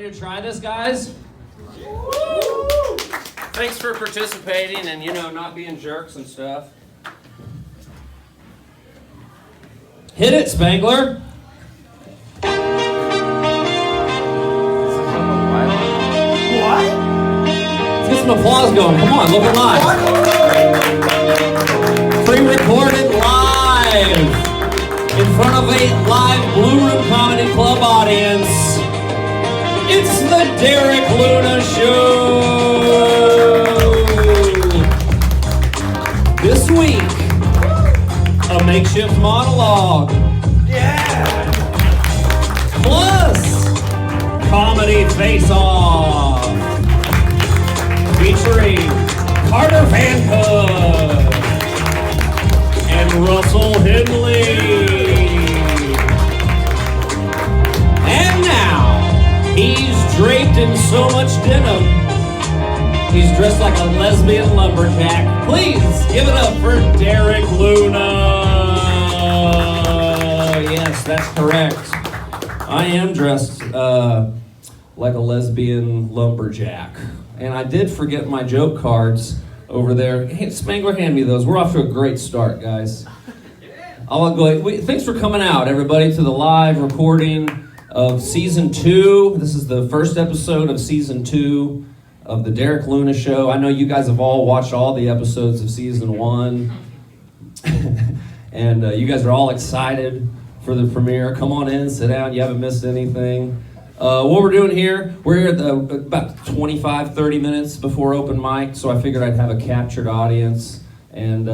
ready to try this, guys? Thanks for participating and, not being jerks and stuff. Hit it, Spangler. What? Let's get some applause going. Come on, look alive. Pre-recorded live in front of a live Blue Room Comedy Club audience. It's the Derek Luna Show. This week, a makeshift monologue. Yeah! Plus, comedy face-off. Featuring Carter Van Cook and Russell Henley. And now, he's draped in so much denim, he's dressed like a lesbian lumberjack. Please give it up for Derek Luna. Yes, that's correct. I am dressed like a lesbian lumberjack. And I did forget my joke cards over there. Hey, Spangler, hand me those. We're off to a great start, guys. I'll go. Thanks for coming out, everybody, to the live recording of Season 2. This is the first episode of Season 2 of the Derek Luna Show. I know you guys have all watched all the episodes of Season 1. And you guys are all excited for the premiere. Come on in, sit down. You haven't missed anything. What we're doing here, we're here about 25, 30 minutes before open mic, so I figured I'd have a captured audience, and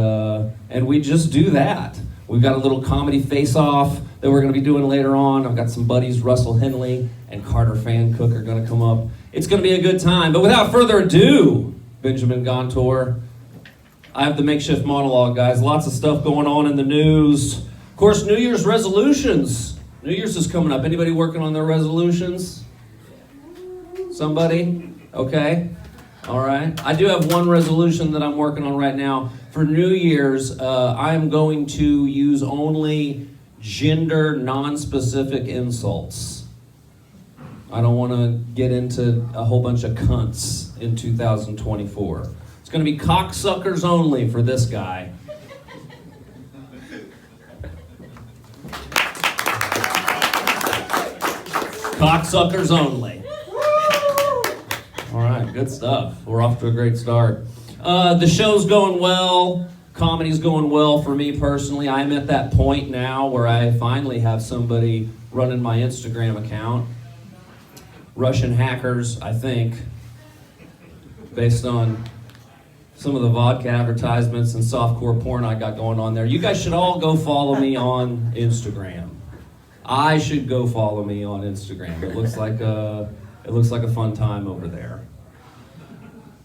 we just do that. We've got a little comedy face-off that we're going to be doing later on. I've got some buddies, Russell Henley and Carter Van Cook are going to come up. It's going to be a good time, but without further ado, Benjamin Gontor, I have the makeshift monologue, guys. Lots of stuff going on in the news. Of course, New Year's resolutions. New Year's is coming up. Anybody working on their resolutions? Somebody? Okay. All right. I do have one resolution that I'm working on right now. For New Year's, I am going to use only gender non-specific insults. I don't want to get into a whole bunch of cunts in 2024. It's going to be cocksuckers only for this guy. Cocksuckers only. All right, good stuff. We're off to a great start. The show's going well. Comedy's going well for me personally. I'm at that point now where I finally have somebody running my Instagram account. Russian hackers, I think, based on some of the vodka advertisements and softcore porn I got going on there. You guys should all go follow me on Instagram. I should go follow me on Instagram. It looks like a fun time over there.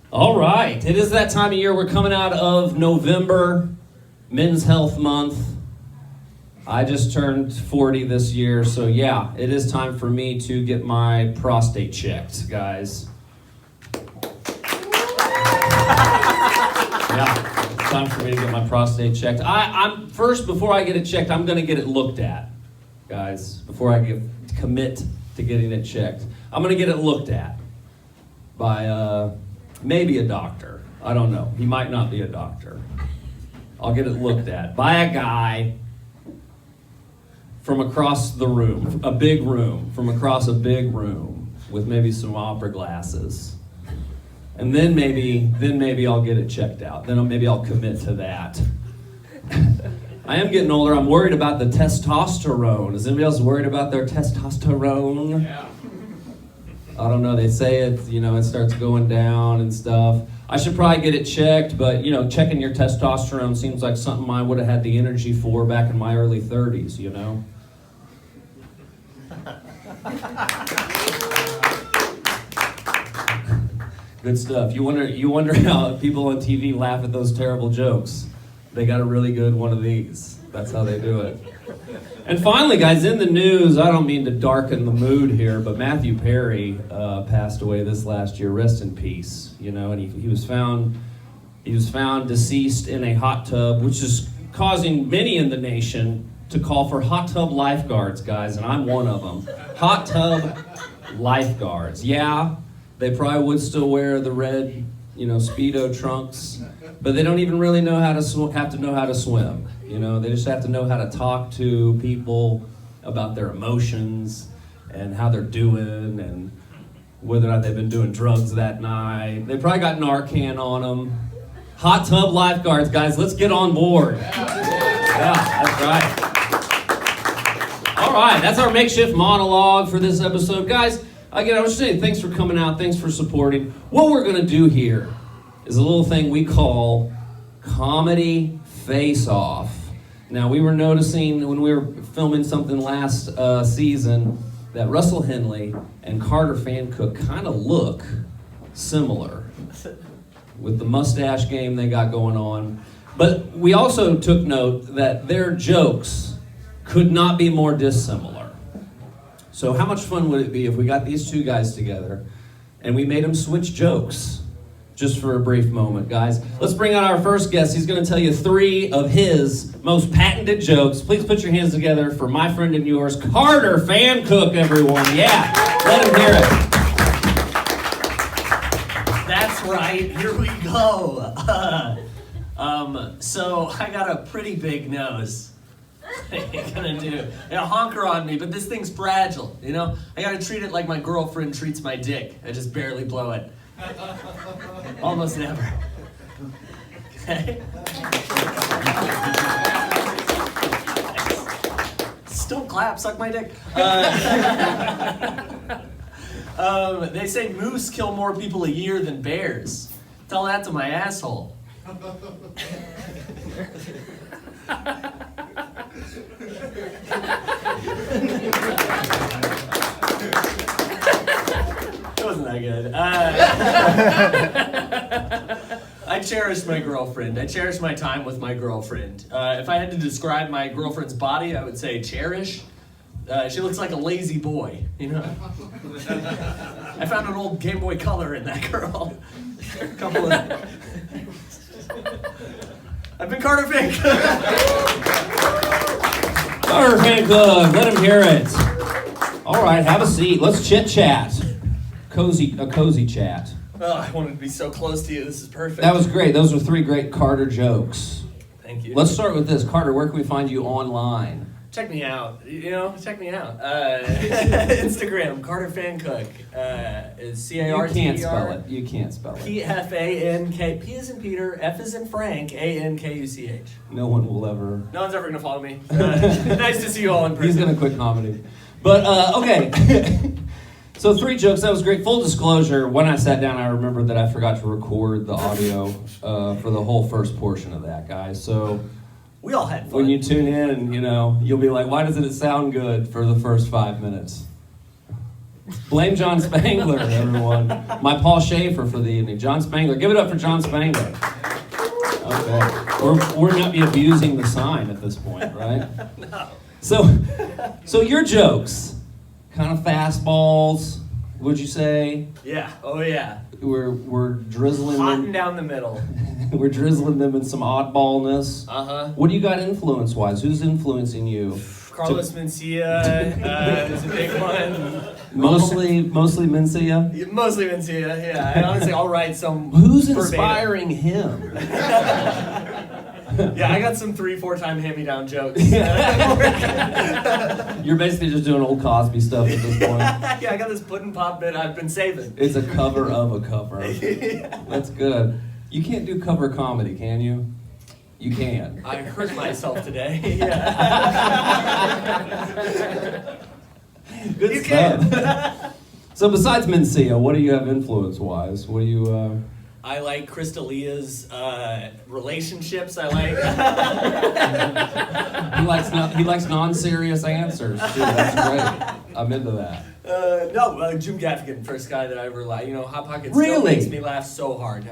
All right, it is that time of year. We're coming out of November, Men's Health Month. I just turned 40 this year, so yeah, it is time for me to get my prostate checked, guys. Yeah, it's time for me to get my prostate checked. I'm first, before I get it checked, I'm gonna get it looked at. Guys, before I commit to getting it checked. I'm going to get it looked at by maybe a doctor. I don't know. He might not be a doctor. I'll get it looked at by a guy from across the room, a big room, from across a big room with maybe some opera glasses. And then maybe I'll get it checked out. Then maybe I'll commit to that. I am getting older. I'm worried about the testosterone. Is anybody else worried about their testosterone? Yeah. I don't know. They say it starts going down and stuff. I should probably get it checked, but, checking your testosterone seems like something I would have had the energy for back in my early 30s, Good stuff. You wonder how people on TV laugh at those terrible jokes. They got a really good one of these. That's how they do it. And finally, guys, in the news, I don't mean to darken the mood here, but Matthew Perry passed away this last year. Rest in peace. And he was found deceased in a hot tub, which is causing many in the nation to call for hot tub lifeguards, guys, and I'm one of them. Hot tub lifeguards. Yeah, they probably would still wear the red, Speedo trunks, but they don't even really know how to have to know how to swim. They just have to know how to talk to people about their emotions and how they're doing and whether or not they've been doing drugs that night. They probably got Narcan on them. Hot tub lifeguards, guys, let's get on board. Yeah, that's right. All right, that's our makeshift monologue for this episode. Guys, again, I was just saying thanks for coming out, thanks for supporting. What we're going to do here is a little thing we call Comedy Face-Off. Now, we were noticing when we were filming something last season that Russell Henley and Carter Fancook kind of look similar with the mustache game they got going on. But we also took note that their jokes could not be more dissimilar. So how much fun would it be if we got these two guys together and we made them switch jokes just for a brief moment, guys? Let's bring out our first guest. He's going to tell you 3 of his most patented jokes. Please put your hands together for my friend and yours, Carter Fancook, everyone. Yeah, let him hear it. That's right, here we go. So I got a pretty big nose. What are you gonna do? Honker on me, but this thing's fragile, I gotta treat it like my girlfriend treats my dick. I just barely blow it. Almost never. Okay? Just don't clap, suck my dick. They say moose kill more people a year than bears. Tell that to my asshole. It wasn't that good. I cherish my girlfriend. I cherish my time with my girlfriend. If I had to describe my girlfriend's body, I would say cherish. She looks like a lazy boy, I found an old Game Boy Color in that girl. A couple of... I've been Carter Fink. Carter Fancook, let him hear it. All right, have a seat. Let's chit-chat. A cozy chat. Oh, I wanted to be so close to you. This is perfect. That was great. Those were 3 great Carter jokes. Thank you. Let's start with this. Carter, where can we find you online? Check me out. Check me out. Instagram, Carter Fancook. Is C-A-R-T-E-R. You can't spell it. You can't spell it. P-F-A-N-K. P as in Peter, F as in Frank, A-N-K-U-C-H. No one will ever... No one's ever going to follow me. Nice to see you all in person. He's going to quit comedy. But, okay. So 3 jokes. That was great. Full disclosure, when I sat down, I remembered that I forgot to record the audio for the whole first portion of that, guys. So... We all had fun. When you tune in, you'll be like, why doesn't it sound good for the first 5 minutes? Blame John Spangler, everyone. My Paul Schaefer for the evening. John Spangler. Give it up for John Spangler. Okay. We're not be abusing the sign at this point, right? No. So your jokes, kind of fastballs, would you say? Yeah. Oh, yeah. We're drizzling Hot them. and down the middle. We're drizzling them in some oddballness. Uh-huh. What do you got influence-wise? Who's influencing you? Carlos Mencia is a big one. Mostly Mencia? Yeah, mostly Mencia, yeah. I honestly, I'll write some. Who's verbatim. inspiring him? Yeah, I got some 3-4 time hand-me-down jokes. You're basically just doing old Cosby stuff at this point. Yeah, I got this pudding pop bit I've been saving. It's a cover of a cover. Yeah. That's good. You can't do cover comedy, can you? You can. I hurt myself today. Yeah. Good You stuff. can. So besides Mencia, what do you have influence-wise? What do you... I like Crystalia's relationships. I like. He likes non-serious answers too. That's great. I'm into that. Jim Gaffigan, first guy that I ever liked. Hot Pocket Really? still makes me laugh so hard.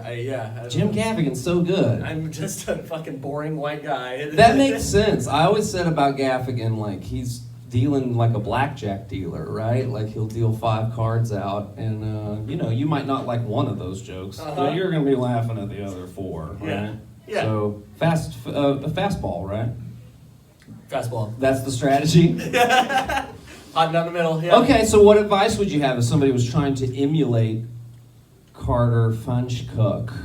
Jim Gaffigan's so good. I'm just a fucking boring white guy. That makes sense. I always said about Gaffigan, like he's dealing like a blackjack dealer, right? Like he'll deal 5 cards out, and you might not like one of those jokes, but you're gonna be laughing at the other 4, right? Yeah. Yeah. So fastball, right? Fastball. That's the strategy. Hot down the middle, yeah. Okay, so what advice would you have if somebody was trying to emulate Carter Funchcook?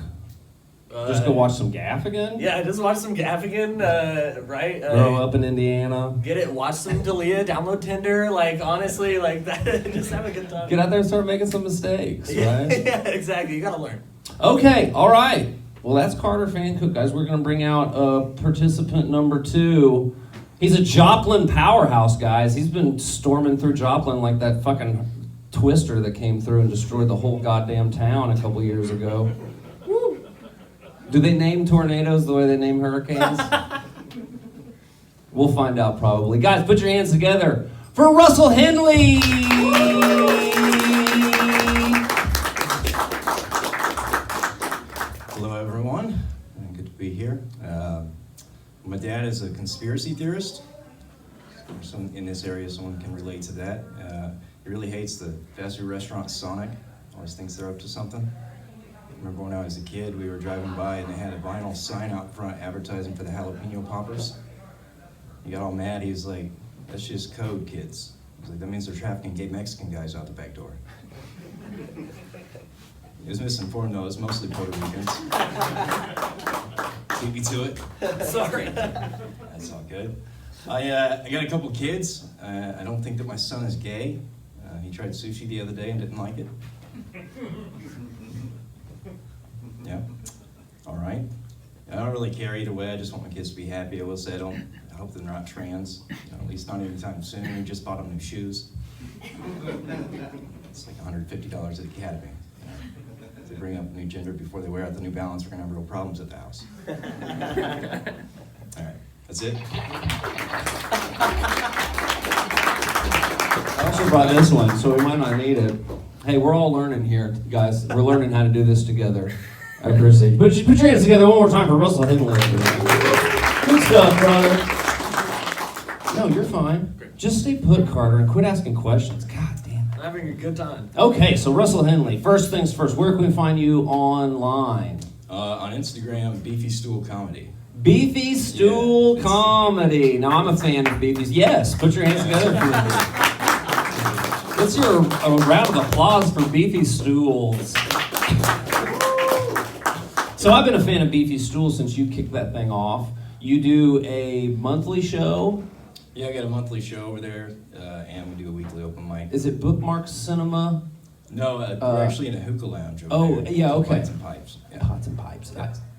Just go watch some Gaffigan? Yeah, just watch some Gaffigan, right? Grow up in Indiana? Get it, watch some Dalia, download Tinder, like, honestly, like, that, just have a good time. Get out there and start making some mistakes, right? Yeah, exactly, you gotta learn. Okay, all right. Well, that's Carter Funchcook, guys. We're going to bring out participant number 2. He's a Joplin powerhouse, guys. He's been storming through Joplin like that fucking twister that came through and destroyed the whole goddamn town a couple years ago. Woo. Do they name tornadoes the way they name hurricanes? We'll find out probably. Guys, put your hands together for Russell Henley! Hello, everyone. Good to be here. My dad is a conspiracy theorist. In this area, someone can relate to that. He really hates the fast food restaurant Sonic. Always thinks they're up to something. I remember when I was a kid, we were driving by and they had a vinyl sign out front advertising for the jalapeno poppers. He got all mad. He was like, "That's just code, kids." He was like, "That means they're trafficking gay Mexican guys out the back door." He was misinformed though. It was mostly Puerto Ricans. Beat me to it. Sorry. That's all good. I got a couple kids. I don't think that my son is gay. He tried sushi the other day and didn't like it. Yeah. All right. I don't really care either way. I just want my kids to be happy. I will say I hope they're not trans. At least not anytime soon. We just bought them new shoes. It's like $150 at the Academy. If they bring up a new gender before they wear out the New Balance, we're gonna have real problems at the house. All right. That's it. I also brought this one, so we might not need it. Hey, we're all learning here, guys. We're learning how to do this together. I appreciate it. Put your hands together one more time for Russell Henley. Good stuff, brother. No, you're fine. Just stay put, Carter, and quit asking questions. God damn. I'm having a good time. Okay, so Russell Henley. First things first, where can we find you online? On Instagram, Beefy Stool Comedy. Beefy Stool Comedy. Now, I'm a fan of Beefy's. Yes, put your hands together for me. Let's hear a round of applause for Beefy Stools. So I've been a fan of Beefy Stools since you kicked that thing off. You do a monthly show. Yeah, I got a monthly show over there, and we do a weekly open mic. Is it Bookmark Cinema? No, we're actually in a hookah lounge over there. Yeah, okay. Pots and pipes. Yeah. Pots and pipes.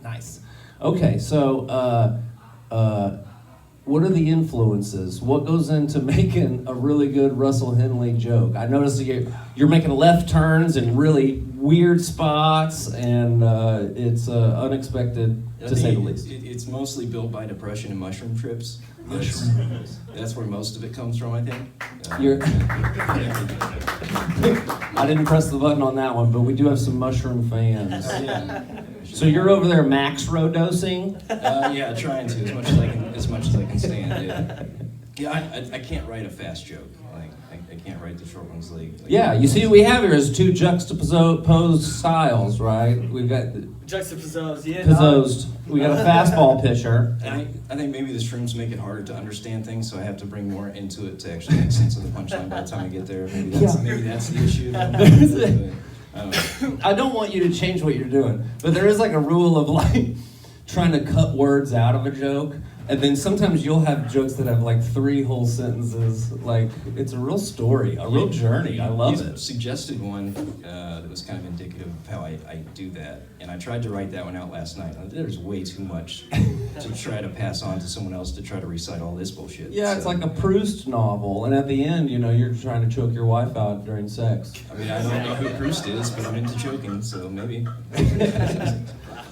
Nice. Okay, so what are the influences? What goes into making a really good Russell Henley joke? I noticed that you're making left turns in really weird spots, and it's unexpected, to say the least. It's mostly built by depression and mushroom trips. That's where most of it comes from, I think. I didn't press the button on that one, but we do have some mushroom fans. Yeah. So you're over there macro dosing? Yeah, trying to as much as I can stand. Yeah, I can't write a fast joke. Like I can't write the short ones. Like yeah, you see what we have here is two juxtaposed styles, right? We've got Juxtaposed, yeah. Posed. We got a fastball pitcher. I think maybe the shrooms make it harder to understand things, so I have to bring more into it to actually make sense of the punchline by the time I get there. Maybe that's the issue. I don't want you to change what you're doing, but there is like a rule of like trying to cut words out of a joke, and then sometimes you'll have jokes that have like 3 whole sentences. Like it's a real story, a real journey. I love it. Suggested one that was kind of indicative of how I do that, and I tried to write that one out last night. There's way too much to try to pass on to someone else to try to recite all this bullshit. Yeah, it's like a Proust novel, and at the end, you're trying to choke your wife out during sex. I mean, I don't know who Proust is, but I'm into choking, so maybe.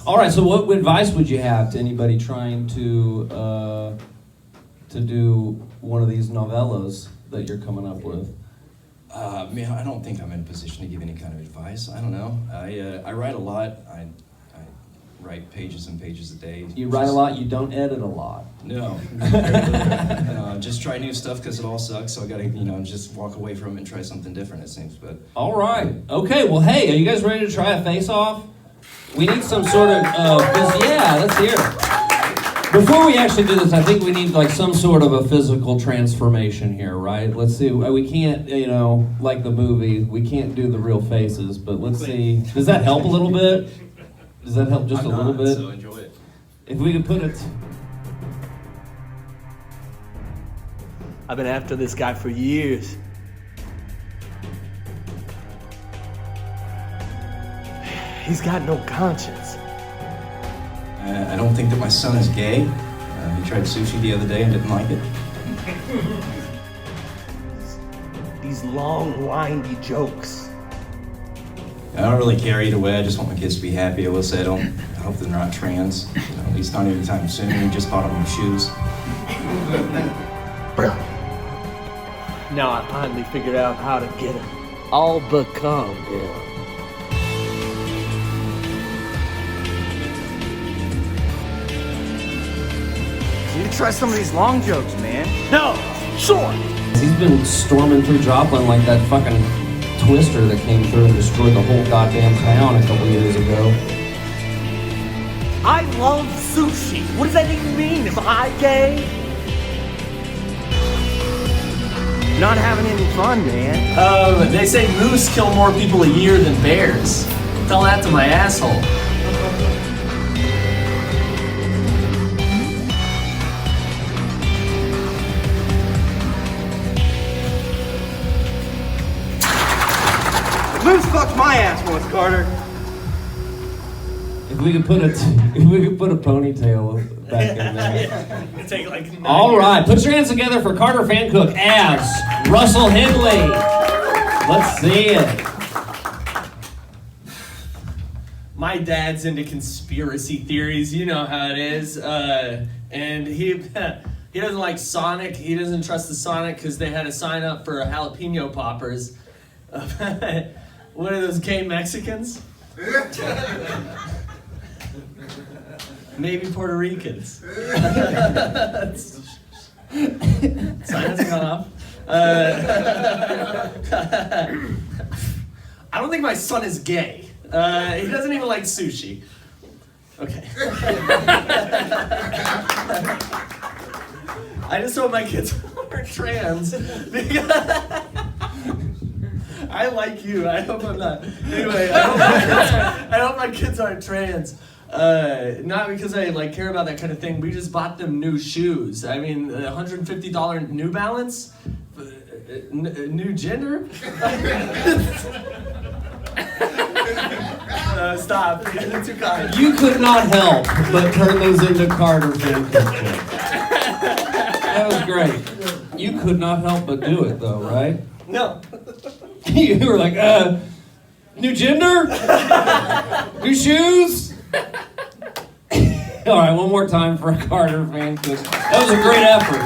All right, so what advice would you have to anybody trying to do one of these novellas that you're coming up with? Man, I don't think I'm in a position to give any kind of advice. I don't know. I write a lot. I write pages and pages a day. You write a lot, you don't edit a lot. No. Just try new stuff because it all sucks, so I gotta, just walk away from it and try something different, it seems. But all right. Okay, well, hey, are you guys ready to try a face-off? We need some sort of, yeah, let's hear it. Before we actually do this, I think we need like some sort of a physical transformation here, right? Let's see. We can't, like the movie, we can't do the real faces, but let's see. Does that help a little bit? Does that help just a little bit? So enjoy it. If we could put it. I've been after this guy for years. He's got no conscience. I don't think that my son is gay. He tried sushi the other day and didn't like it. These long, windy jokes. I don't really care either way. I just want my kids to be happy. I will say I hope they're not trans. At least not anytime soon. We just bought them shoes. Brilliant. Now I finally figured out how to get him all become him. You need to try some of these long jokes, man. No, short. He's been storming through Joplin like that fucking twister that came through and destroyed the whole goddamn town a couple years ago. I love sushi. What does that even mean? Am I gay? Not having any fun, man. They say moose kill more people a year than bears. Tell that to my asshole. Moose fucked my ass once, Carter. If we could put a ponytail back in there. Take like 9 All years. right, put your hands together for Carter Fancook as Russell Henley. Let's see it. My dad's into conspiracy theories. You know how it is. And he he doesn't like Sonic. He doesn't trust the Sonic because they had to sign up for jalapeno poppers. What are those gay Mexicans? Maybe Puerto Ricans. Silence gone off. I don't think my son is gay. He doesn't even like sushi. Okay. I just hope my kids are trans because I like you. I hope I'm not. Anyway, I hope my kids aren't trans. Not because I care about that kind of thing. We just bought them new shoes. I mean, $150 New Balance, new gender. Stop. You're too kind. You could not help but turn those into Carter Fancook jokes. That was great. You could not help but do it, though, right? No. You were like, new gender? New shoes? All right, one more time for Carter Fancook. That was a great effort.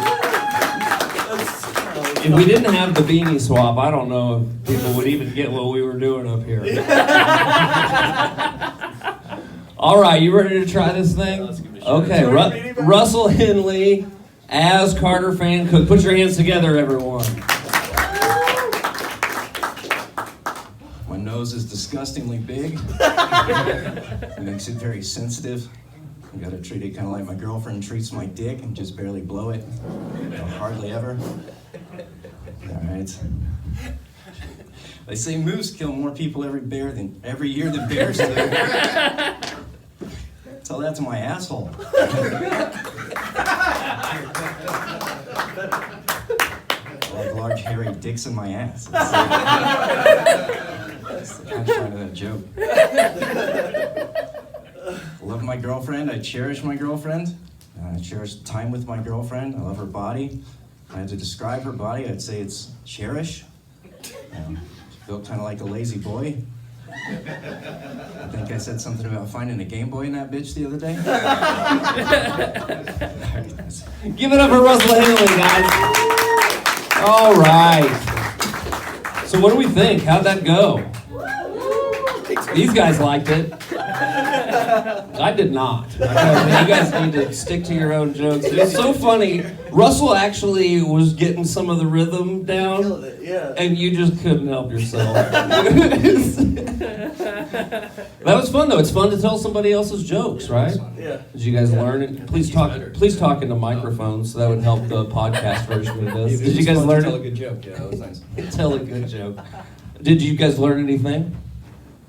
If we didn't have the beanie swap, I don't know if people would even get what we were doing up here. All right, you ready to try this thing? Okay, Russell Henley as Carter Fancook. Put your hands together, everyone. My nose is disgustingly big. It makes it very sensitive. I gotta treat it kind of like my girlfriend treats my dick and just barely blow it. Hardly ever. All right. They say moose kill more people every year than bears do. Tell that to my asshole. I like large hairy dicks in my ass. That's the punchline of that joke. I love my girlfriend. I cherish my girlfriend. I cherish time with my girlfriend. I love her body. If I had to describe her body, I'd say it's cherish. She built kind of like a lazy boy. I think I said something about finding a Game Boy in that bitch the other day. Give it up for Russell Henley, guys. All right. So what do we think? How'd that go? These guys liked it. I did not. You guys need to stick to your own jokes. It was so funny. Russell actually was getting some of the rhythm down, Yeah. and you just couldn't help yourself. That was fun though. It's fun to tell somebody else's jokes, right? Yeah. Did you guys learn it? Please talk into microphones so that would help the podcast version of this. Did you guys learn Tell a it? good joke. Yeah, that was nice. Tell a good joke. Did you guys learn anything?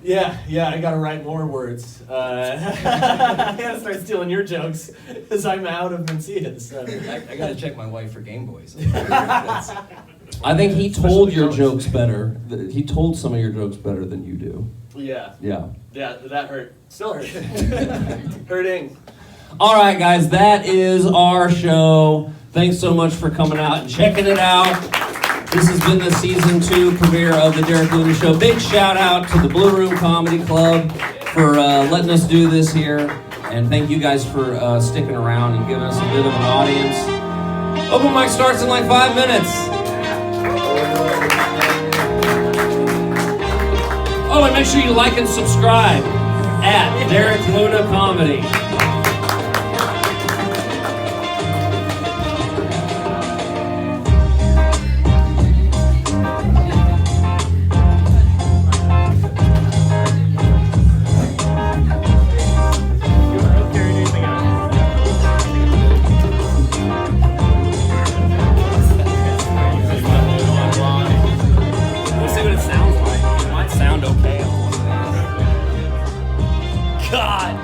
Yeah, I gotta write more words. I gotta start stealing your jokes because I'm out of Mencia's. So. I gotta check my wife for Game Boys. That's- I think he told your jokes better. He told some of your jokes better than you do. Yeah, Yeah. that hurt. Still hurt. Hurting. All right, guys, that is our show. Thanks so much for coming out and checking it out. This has been the season 2 premiere of the Derek Luna Show. Big shout out to the Blue Room Comedy Club for letting us do this here. And thank you guys for sticking around and giving us a bit of an audience. Open mic starts in like 5 minutes. Oh, and make sure you like and subscribe at Derek Luna Comedy. We'll see what it sounds like. It might sound okay. God.